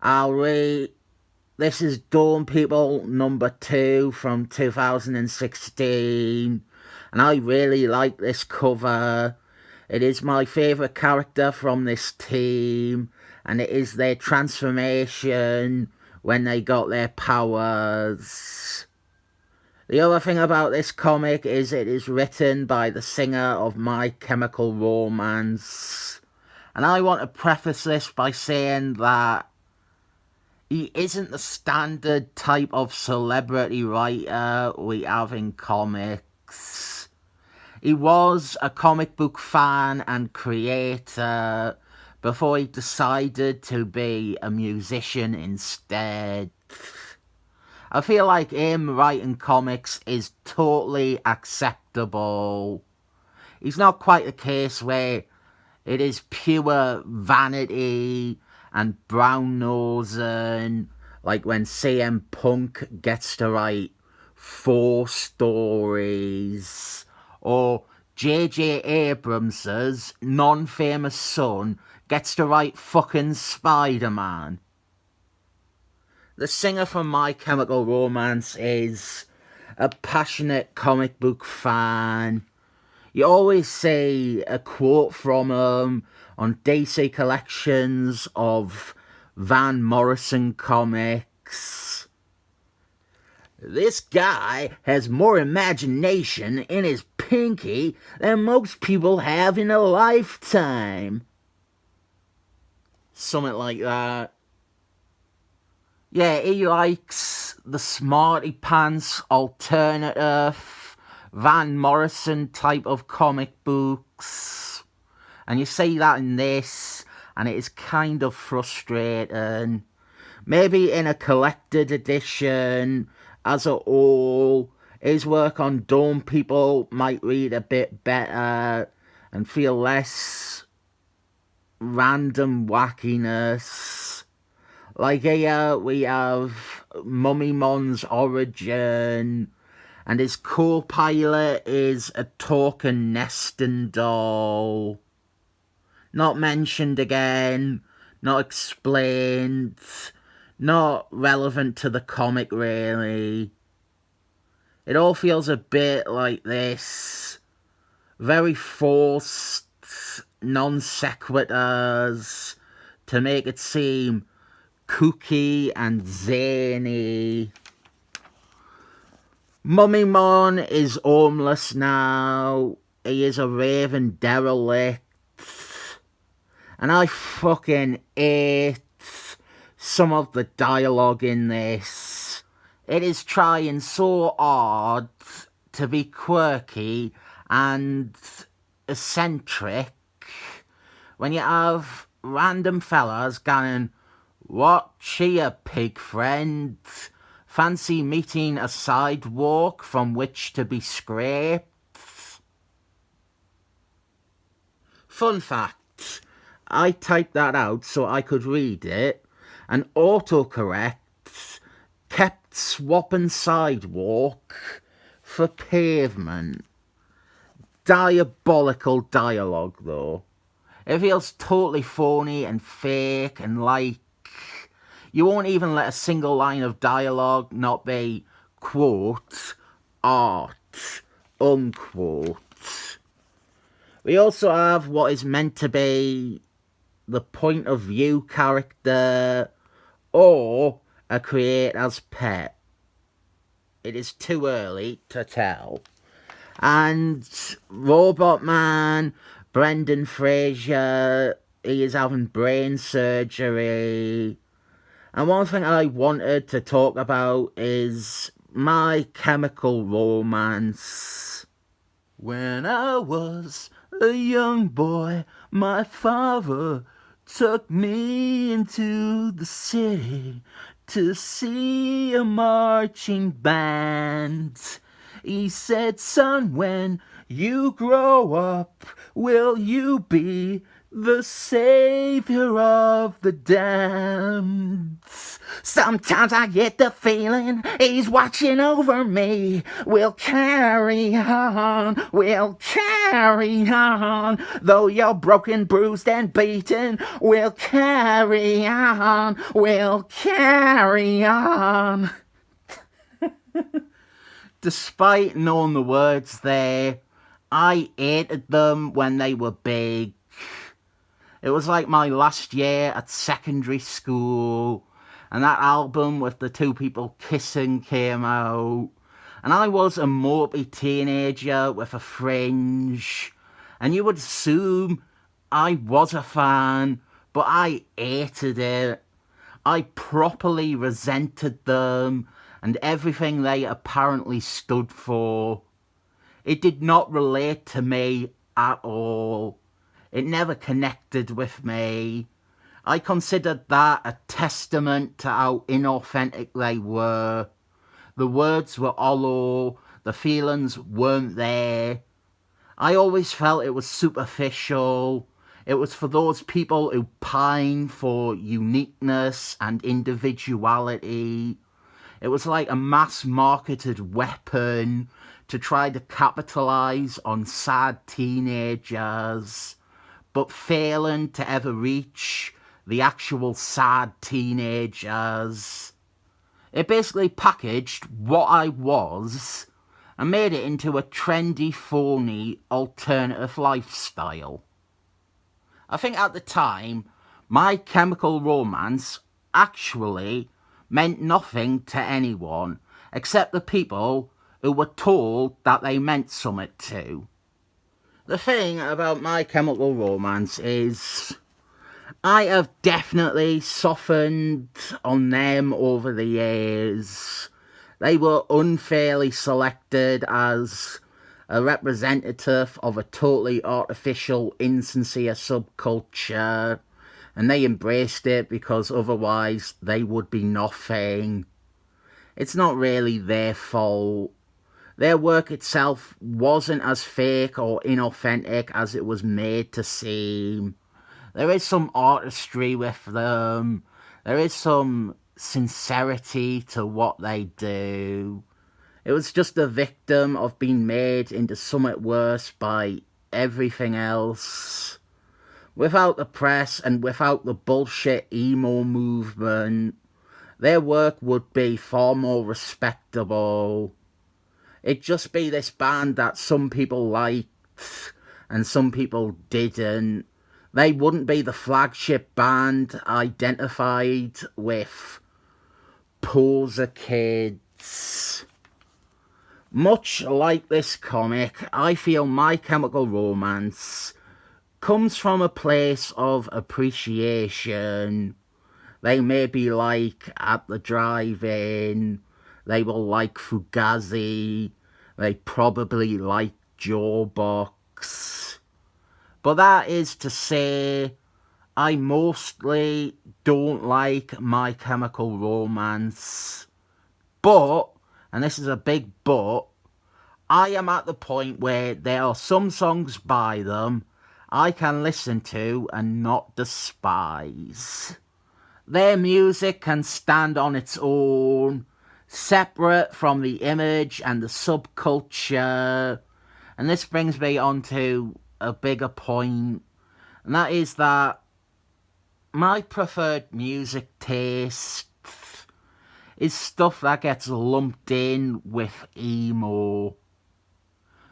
I'll read. This is Dawn People number 2 from 2016. And I really like this cover. It is my favourite character from this team. And it is their transformation when they got their powers. The other thing about this comic is it is written by the singer of My Chemical Romance. And I want to preface this by saying that he isn't the standard type of celebrity writer we have in comics. He was a comic book fan and creator before he decided to be a musician instead. I feel like him writing comics is totally acceptable. He's not quite the case where it is pure vanity and brown nosing, like when CM Punk gets to write 4 stories, or J.J. Abrams' non-famous son gets to write fucking Spider-Man. The singer from My Chemical Romance is a passionate comic book fan. You always see a quote from him on DC collections of Van Morrison comics. This guy has more imagination in his pinky than most people have in a lifetime. Something like that. Yeah, he likes the smarty pants alternative Van Morrison type of comic books. And you see that in this, and it is kind of frustrating. Maybe in a collected edition as a whole, his work on Dawn People might read a bit better and feel less random wackiness. Like here we have Mummy Mon's origin, and his co-pilot is a talking nesting doll. Not mentioned again, not explained, not relevant to the comic really. It all feels a bit like this. Very forced non sequiturs to make it seem kooky and zany. Mummy Mon is homeless now. He is a raving derelict. And I fucking hate some of the dialogue in this. It is trying so hard to be quirky and eccentric when you have random fellas going, "What, she a pig friend? Fancy meeting a sidewalk from which to be scraped?" Fun fact, I typed that out so I could read it, and autocorrect kept swapping sidewalk for pavement. Diabolical dialogue though. It feels totally phony and fake, and like you won't even let a single line of dialogue not be, quote, art, unquote. We also have what is meant to be the point of view character or a creator's pet. It is too early to tell. And Robot Man, Brendan Fraser, he is having brain surgery. And one thing I wanted to talk about is My Chemical Romance. When I was a young boy, my father took me into the city to see a marching band. He said, "Son, when you grow up, will you be the savior of the damned?" Sometimes I get the feeling he's watching over me. We'll carry on, we'll carry on. Though you're broken, bruised and beaten, we'll carry on, we'll carry on. Despite knowing the words there, I hated them when they were big. It was like my last year at secondary school, and that album with the two people kissing came out, and I was a mopey teenager with a fringe, and you would assume I was a fan, but I hated it. I properly resented them and everything they apparently stood for. It did not relate to me at all. It never connected with me. I considered that a testament to how inauthentic they were. The words were hollow, the feelings weren't there. I always felt it was superficial. It was for those people who pine for uniqueness and individuality. It was like a mass-marketed weapon to try to capitalise on sad teenagers, but failing to ever reach the actual sad teenagers. It basically packaged what I was and made it into a trendy, phony, alternative lifestyle. I think at the time, My Chemical Romance actually meant nothing to anyone except the people who were told that they meant something to. The thing about My Chemical Romance is I have definitely softened on them over the years. They were unfairly selected as a representative of a totally artificial, insincere subculture, and they embraced it because otherwise they would be nothing. It's not really their fault. Their work itself wasn't as fake or inauthentic as it was made to seem. There is some artistry with them. There is some sincerity to what they do. It was just a victim of being made into something worse by everything else. Without the press and without the bullshit emo movement, their work would be far more respectable. It'd just be this band that some people liked and some people didn't. They wouldn't be the flagship band identified with poser kids. Much like this comic, I feel My Chemical Romance comes from a place of appreciation. They may be like At the Drive-In, they will like Fugazi, they probably like Jawbox. But that is to say, I mostly don't like My Chemical Romance. But, and this is a big but, I am at the point where there are some songs by them I can listen to and not despise. Their music can stand on its own, separate from the image and the subculture. And this brings me on to a bigger point, and that is that my preferred music taste is stuff that gets lumped in with emo.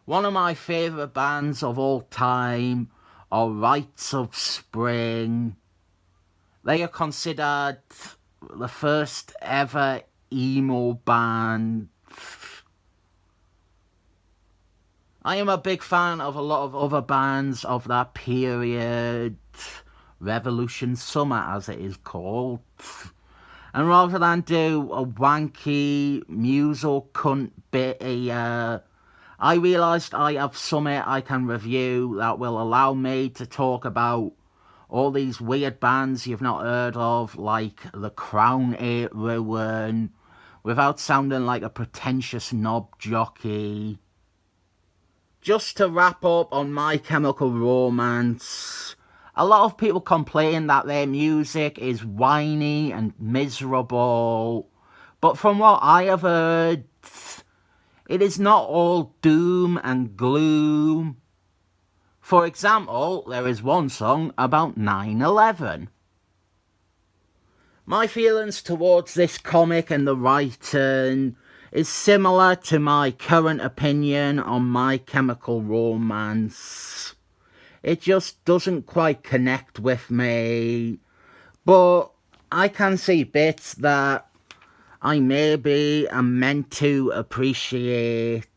One of my favourite bands of all time are Rites of Spring. They are considered the first ever emo band. I am a big fan of a lot of other bands of that period, Revolution Summer as it is called. And rather than do a wanky muso cunt bit here, I realised I have something I can review that will allow me to talk about all these weird bands you've not heard of, like The Crown Ate Ruin, without sounding like a pretentious knob jockey. Just to wrap up on My Chemical Romance, A lot of people complain that their music is whiny and miserable, but from what I have heard, it is not all doom and gloom. For example, there is one song about 9/11. My feelings towards this comic and the writing is similar to my current opinion on My Chemical Romance. It just doesn't quite connect with me, but I can see bits that I maybe am meant to appreciate.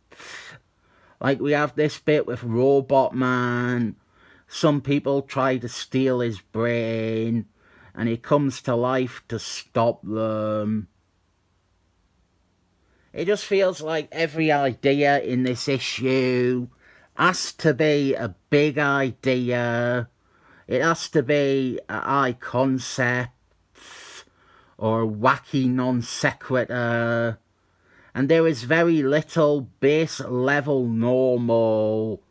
Like, we have this bit with Robot Man. Some people try to steal his brain, and he comes to life to stop them. It just feels like every idea in this issue has to be a big idea. It has to be a high concept or a wacky non sequitur. And there is very little base level normal,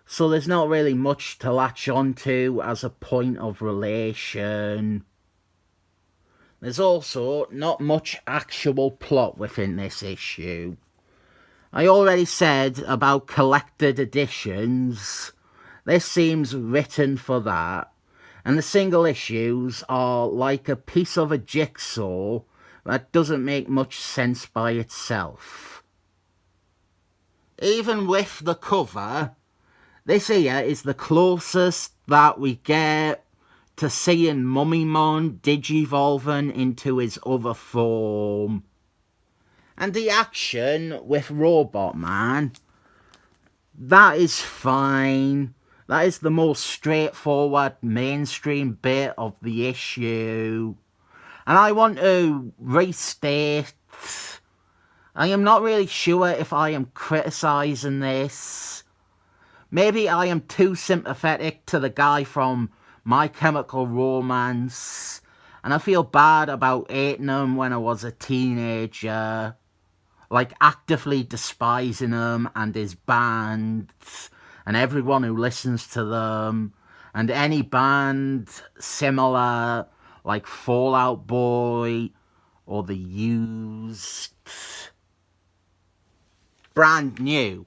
so there's not really much to latch onto as a point of relation. There's also not much actual plot within this issue. I already said about collected editions. This seems written for that, and the single issues are like a piece of a jigsaw that doesn't make much sense by itself. Even with the cover, this here is the closest that we get to seeing Mummymon digivolving into his other form. And the action with Robot Man, that is fine. That is the most straightforward mainstream bit of the issue. And I want to restate, I am not really sure if I am criticising this. Maybe I am too sympathetic to the guy from My Chemical Romance, and I feel bad about hating him when I was a teenager. Like, actively despising him and his band, and everyone who listens to them, and any band similar, like Fall Out Boy or The Used. Brand new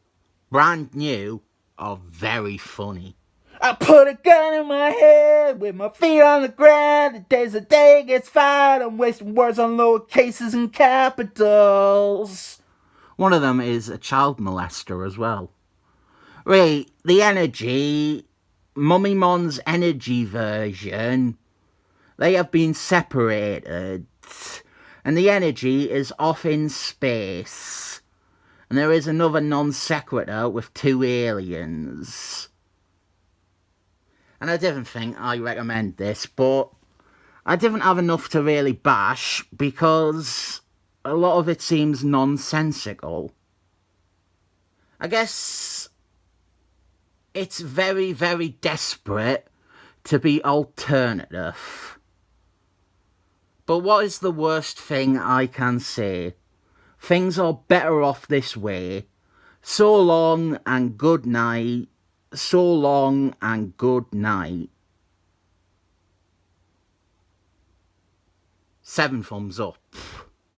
are very funny. I put a gun in my head with my feet on the ground. The day's a day gets fired. I'm wasting words on lower cases and capitals. One of them is a child molester as well. Right, the energy, Mummymon's energy version, they have been separated, and the energy is off in space. And there is another non sequitur with two aliens. And I didn't think I recommend this, but I didn't have enough to really bash because a lot of it seems nonsensical. I guess it's very, very desperate to be alternative. But what is the worst thing I can say? Things are better off this way. So long and good night. So long and good night. 7 thumbs up.